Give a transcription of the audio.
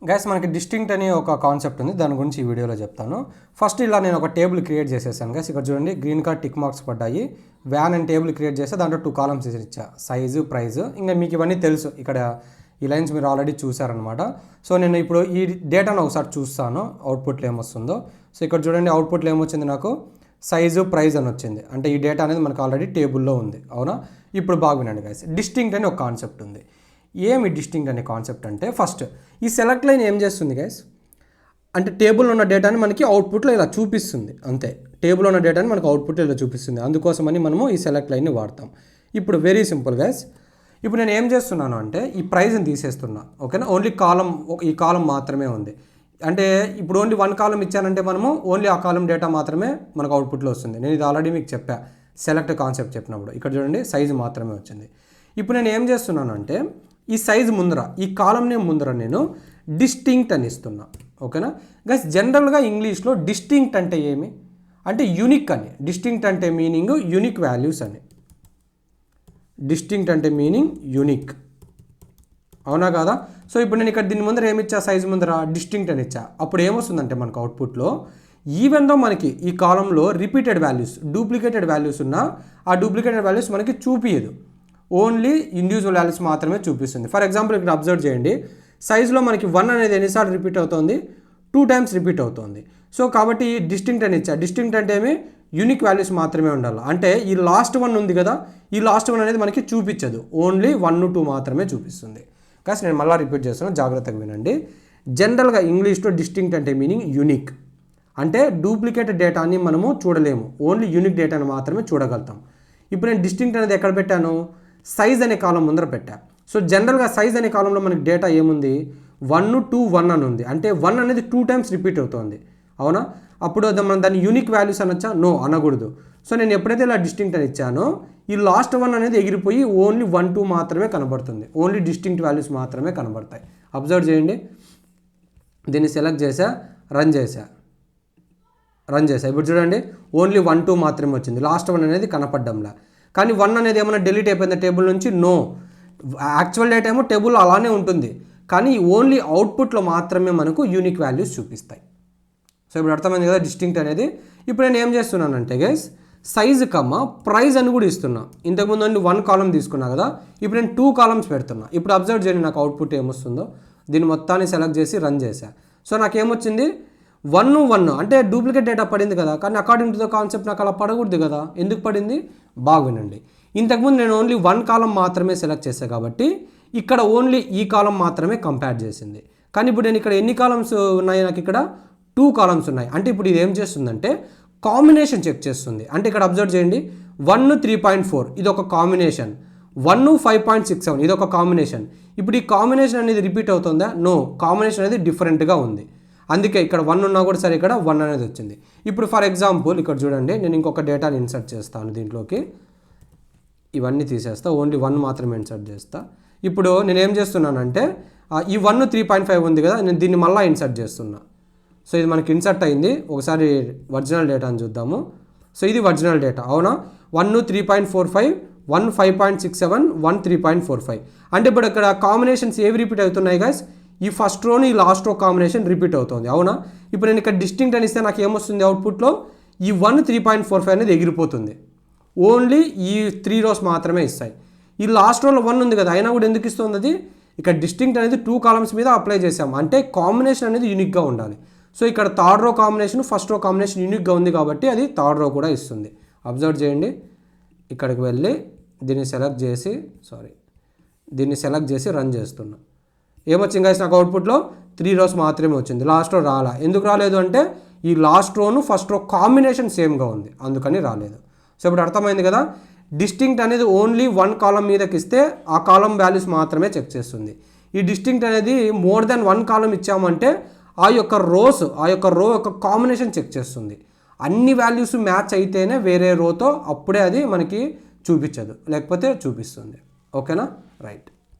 Guys మనకి distinct అనే ఒక కాన్సెప్ట్ ఉంది, దాని గురించి ఈ వీడియోలో చెప్తాను. ఫస్ట్ ఇలా నేను ఒక టేబుల్ క్రియేట్ చేసేసాను గైస్. ఇక్కడ చూడండి గ్రీన్ కార్డ్ టిక్ మార్క్స్ పడ్డాయి. వ్యాన్ అండ్ టేబుల్ క్రియేట్ చేస్తే దాంట్లో 2 కాలమ్స్ ఇచ్చా, సైజు ప్రైస్. ఇంకా మీకు ఇవన్నీ తెలుసు, ఇక్కడ ఈ లైన్స్ మీరు ఆల్రెడీ చూసారనమాట. సో నేను ఇప్పుడు ఈ డేటాను ఒకసారి చూస్తాను అవుట్పుట్లో ఏమొస్తుందో. సో ఇక్కడ చూడండి అవుట్పుట్లో ఏమొచ్చింది, నాకు సైజు ప్రైస్ అని వచ్చింది. అంటే ఈ డేటా అనేది మనకు ఆల్రెడీ టేబుల్లో ఉంది, అవునా? ఇప్పుడు బాగా వినండి గైస్, డిస్టింక్ట్ అని ఒక కాన్సెప్ట్ ఉంది. ఏమి డిస్టింక్ట్ అనే కాన్సెప్ట్ అంటే, ఫస్ట్ ఈ సెలెక్ట్ లైన్ ఏం చేస్తుంది గైస్ అంటే టేబుల్లో ఉన్న డేటాని మనకి అవుట్పుట్లో ఇలా చూపిస్తుంది, అంతే. టేబుల్లో ఉన్న డేటాని మనకు అవుట్పుట్లో ఇలా చూపిస్తుంది, అందుకోసమని మనము ఈ సెలెక్ట్ లైన్ని వాడతాం. ఇప్పుడు వెరీ సింపుల్ గైస్, ఇప్పుడు నేను ఏం చేస్తున్నాను అంటే ఈ ప్రైజ్ని తీసేస్తున్నా, ఓకేనా? ఓన్లీ కాలం, ఈ కాలం మాత్రమే ఉంది. అంటే ఇప్పుడు ఓన్లీ 1 కాలం ఇచ్చానంటే మనము ఓన్లీ ఆ కాలం డేటా మాత్రమే మనకు అవుట్పుట్లో వస్తుంది. నేను ఇది ఆల్రెడీ మీకు చెప్పా సెలెక్ట్ కాన్సెప్ట్ చెప్పినప్పుడు. ఇక్కడ చూడండి సైజు మాత్రమే వచ్చింది. ఇప్పుడు నేను ఏం చేస్తున్నాను అంటే ఈ సైజు ముందర, ఈ కాలం నేమ్ ముందర నేను డిస్టింక్ట్ అని ఇస్తున్నా, ఓకేనా గైస్? జనరల్గా ఇంగ్లీష్లో డిస్టింక్ట్ అంటే ఏమి అంటే యూనిక్ అని. డిస్టింక్ట్ అంటే మీనింగ్ యూనిక్ వాల్యూస్ అని. డిస్టింక్ట్ అంటే మీనింగ్ యూనిక్, అవునా కాదా? సో ఇప్పుడు నేను ఇక్కడ దీని ముందర ఏమి ఇచ్చా, సైజు ముందర డిస్టింక్ట్ అని ఇచ్చా. అప్పుడు ఏమొస్తుందంటే మనకు అవుట్పుట్లో ఈవెన్ దో మనకి ఈ కాలంలో రిపీటెడ్ వాల్యూస్, డూప్లికేటెడ్ వాల్యూస్ ఉన్నా ఆ డూప్లికేటెడ్ వాల్యూస్ మనకి చూపించదు, ఓన్లీ ఇండివిజువల్ వాల్యూస్ మాత్రమే చూపిస్తుంది. ఫర్ ఎగ్జాంపుల్ ఇక్కడ అబ్జర్వ్ చేయండి, సైజులో మనకి 1 అనేది ఎన్నిసార్లు రిపీట్ అవుతుంది, 2 టైమ్స్ రిపీట్ అవుతుంది. సో కాబట్టి డిస్టింక్ట్ అని ఇచ్చా. డిస్టింక్ట్ అంటే ఏమి, యూనిక్ వాల్యూస్ మాత్రమే ఉండాలి. అంటే ఈ లాస్ట్ 1 ఉంది కదా, ఈ లాస్ట్ 1 అనేది మనకి చూపించదు, ఓన్లీ 1, 2 మాత్రమే చూపిస్తుంది. కాస్త నేను మళ్ళీ రిపీట్ చేస్తున్నాను, జాగ్రత్తగా వినండి. జనరల్గా ఇంగ్లీష్లో డిస్టింక్ట్ అంటే మీనింగ్ యూనిక్, అంటే డూప్లికేటెడ్ డేటాని మనము చూడలేము, ఓన్లీ యూనిక్ డేటాని మాత్రమే చూడగలుగుతాం. ఇప్పుడు నేను డిస్టింక్ట్ అనేది ఎక్కడ పెట్టాను, సైజ్ అనే కాలం ముందర పెట్టా. సో జనరల్గా సైజ్ అనే కాలంలో మనకి డేటా ఏముంది, 1, 2, 1 అని ఉంది. అంటే 1 అనేది 2 టైమ్స్ రిపీట్ అవుతుంది, అవునా? అప్పుడు మనం దాన్ని యూనిక్ వాల్యూస్ అనొచ్చా, నో అనకూడదు. సో నేను ఎప్పుడైతే ఇలా డిస్టింక్ట్ అని ఇచ్చానో ఈ లాస్ట్ 1 అనేది ఎగిరిపోయి ఓన్లీ 1, 2 మాత్రమే కనబడుతుంది, ఓన్లీ డిస్టింక్ట్ వాల్యూస్ మాత్రమే కనబడతాయి. అబ్జర్వ్ చేయండి, దీన్ని సెలెక్ట్ చేసా, రన్ చేసా. ఇప్పుడు చూడండి ఓన్లీ 1, 2 మాత్రమే వచ్చింది, లాస్ట్ 1 అనేది కనపడ్డంలా. కానీ 1 అనేది ఏమైనా డిలీట్ అయిపోయింది టేబుల్ నుంచి, నో. యాక్చువల్ డేటా ఏమో టేబుల్లో అలానే ఉంటుంది, కానీ ఓన్లీ అవుట్పుట్లో మాత్రమే మనకు యూనిక్ వాల్యూస్ చూపిస్తాయి. సో ఇప్పుడు అర్థమైంది కదా డిస్టింక్ట్ అనేది. ఇప్పుడు నేను ఏం చేస్తున్నానంటే గైస్, సైజు ప్రైజ్ అని కూడా ఇస్తున్నా. ఇంతకుముందు నుండి 1 కాలం తీసుకున్నా కదా, ఇప్పుడు నేను 2 కాలమ్స్ పెడుతున్నా. ఇప్పుడు అబ్జర్వ్ చేయండి నాకు అవుట్పుట్ ఏమొస్తుందో. దీన్ని మొత్తాన్ని సెలెక్ట్ చేసి రన్ చేశా. సో నాకేమొచ్చింది, 1 అంటే డూప్లికేట్ డేటా పడింది కదా, కానీ అకార్డింగ్ టు ద కాన్సెప్ట్ నాకు అలా పడకూడదు కదా. ఎందుకు పడింది, బాగా వినండి. ఇంతకుముందు నేను ఓన్లీ 1 కాలం మాత్రమే సెలెక్ట్ చేశాను కాబట్టి ఇక్కడ ఓన్లీ ఈ కాలం మాత్రమే కంపేర్ చేసింది. కానీ ఇప్పుడు నేను ఇక్కడ ఎన్ని కాలమ్స్ ఉన్నాయి, నాకు ఇక్కడ 2 కాలమ్స్ ఉన్నాయి. అంటే ఇప్పుడు ఇది ఏం చేస్తుందంటే కాంబినేషన్ చెక్ చేస్తుంది. అంటే ఇక్కడ అబ్జర్వ్ చేయండి, 1, 3.4 ఇది ఒక కాంబినేషన్, 1, 5.67 ఇది ఒక కాంబినేషన్. ఇప్పుడు ఈ కాంబినేషన్ అనేది రిపీట్ అవుతుందా, నో. కాంబినేషన్ అనేది డిఫరెంట్గా ఉంది, అందుకే ఇక్కడ 1 ఉన్నా కూడా సరే ఇక్కడ 1 అనేది వచ్చింది. ఇప్పుడు ఫర్ ఎగ్జాంపుల్ ఇక్కడ చూడండి, నేను ఇంకొక డేటాని ఇన్సర్ట్ చేస్తాను దీంట్లోకి. ఇవన్నీ తీసేస్తా, ఓన్లీ 1 మాత్రమే ఇన్సర్ట్ చేస్తా. ఇప్పుడు నేను ఏం చేస్తున్నానంటే ఈ 1, 3.5 ఉంది కదా, నేను దీన్ని మళ్ళీ ఇన్సర్ట్ చేస్తున్నా. సో ఇది మనకి ఇన్సర్ట్ అయింది. ఒకసారి ఒరిజినల్ డేటాని చూద్దాము. సో ఇది ఒరిజినల్ డేటా, అవునా? 1, 3.45, 1, 5.67, 1, 3.45. అంటే ఇప్పుడు ఇక్కడ కాంబినేషన్స్ ఏవి రిపీట్ అవుతున్నాయి గైస్, ఈ ఫస్ట్ రోని ఈ లాస్ట్ రో కాంబినేషన్ రిపీట్ అవుతుంది, అవునా? ఇప్పుడు నేను ఇక్కడ డిస్టింక్ట్ అని ఇస్తే నాకు ఏమొస్తుంది అవుట్పుట్లో, ఈ 1, 3.45 అనేది ఎగిరిపోతుంది, ఓన్లీ ఈ 3 రోస్ మాత్రమే ఇస్తాయి. ఈ లాస్ట్ రోలో 1 ఉంది కదా, అయినా కూడా ఎందుకు ఇస్తుంది అది, ఇక్కడ డిస్టింక్ట్ అనేది 2 కాలమ్స్ మీద అప్లై చేసాము, అంటే కాంబినేషన్ అనేది యూనిక్గా ఉండాలి. సో ఇక్కడ third row combination, first row combination యూనిక్గా ఉంది కాబట్టి అది థర్డ్ రో కూడా ఇస్తుంది. అబ్జర్వ్ చేయండి, ఇక్కడికి వెళ్ళి దీన్ని సెలెక్ట్ చేసి రన్ చేస్తున్నా. ఏమొచ్చింది గైస్ నాకు అవుట్పుట్లో 3 రోస్ మాత్రమే వచ్చింది, లాస్ట్ రో రాలా. ఎందుకు రాలేదు అంటే ఈ లాస్ట్ రోను ఫస్ట్ రో కాంబినేషన్ సేమ్గా ఉంది, అందుకని రాలేదు. సో ఇప్పుడు అర్థమైంది కదా, డిస్టింక్ట్ అనేది ఓన్లీ 1 కాలం మీదకి ఇస్తే ఆ కాలం వాల్యూస్ మాత్రమే చెక్ చేస్తుంది. ఈ డిస్టింక్ట్ అనేది మోర్ దెన్ 1 కాలం ఇచ్చామంటే ఆ యొక్క రో యొక్క కాంబినేషన్ చెక్ చేస్తుంది. అన్ని వాల్యూస్ మ్యాచ్ అయితేనే వేరే రోతో అప్పుడే అది మనకి చూపించదు, లేకపోతే చూపిస్తుంది. ఓకేనా, రైట్.